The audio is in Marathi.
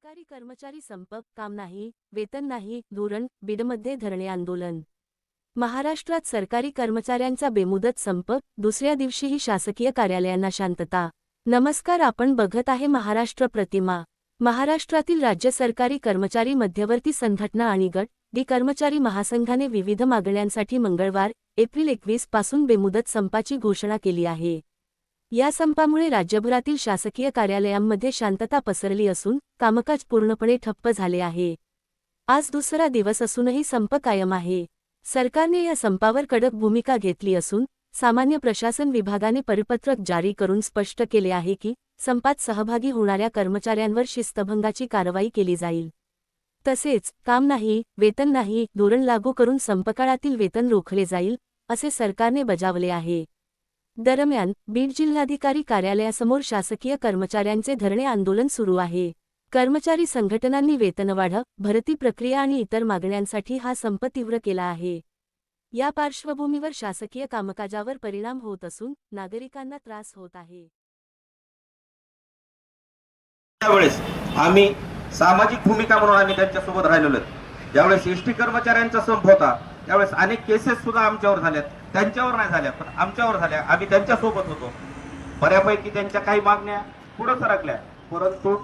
सरकारी कर्मचारी संप, काम नाही, वेतन नाही, धोरण, बीडमध्ये धरणे आंदोलन। महाराष्ट्रात सरकारी कर्मचाऱ्यांचा बेमुदत संप, दुसऱ्या दिवशीही शासकीय कार्यालयांना शांतता। नमस्कार, आपण बघत आहे महाराष्ट्र प्रतिमा। महाराष्ट्रातील राज्य सरकारी कर्मचारी मध्यवर्ती संघटना आणि गट डी कर्मचारी महासंघाने विविध मागण्यांसाठी मंगळवार, एप्रिल 21 पासून बेमुदत संपाची घोषणा केली आहे। या संपामुळे राज्यभरातील शासकीय कार्यालयांमध्ये शांतता पसरली असून कामकाज पूर्णपणे ठप्प झाले आहे। आज दुसरा दिवस असूनही संप कायम आहे। सरकारने या संपावर कडक भूमिका घेतली असून सामान्य प्रशासन विभागाने परिपत्रक जारी करून स्पष्ट केले आहे की संपात सहभागी होणाऱ्या कर्मचाऱ्यांवर शिस्तभंगाची कारवाई केली जाईल। तसेच काम नाही, वेतन नाही, धोरण लागू करून संपकाळातील वेतन रोखले जाईल, असे सरकारने बजावले आहे। दरम्यान बीड जिल्हाधिकारी कार्यालयासमोर शासकीय कर्मचाऱ्यांचे धरणे आंदोलन सुरू आहे। कर्मचारी संघटनांनी वेतनवाढ, भरती प्रक्रिया आणि इतर मागण्यांसाठी हा संप तीव्र केला आहे। या पार्श्वभूमीवर शासकीय कामकाजावर परिणाम होत असून नागरिकांना त्रास होत आहे। त्यावेळेस आम्ही सामाजिक भूमिका म्हणून आम्ही त्यांच्यासोबत राहिलेलो। ज्यावेळेस एसटी कर्मचाऱ्यांचा संप होता त्यावेळेस अनेक केसेस सुद्धा आमच्यावर झाल्यात, त्यांच्यावर नाही झाल्या पण आमच्यावर झाल्या। आम्ही त्यांच्यासोबत होतो, बऱ्यापैकी त्यांच्या काही मागण्या पुढे सरकल्या, परंतु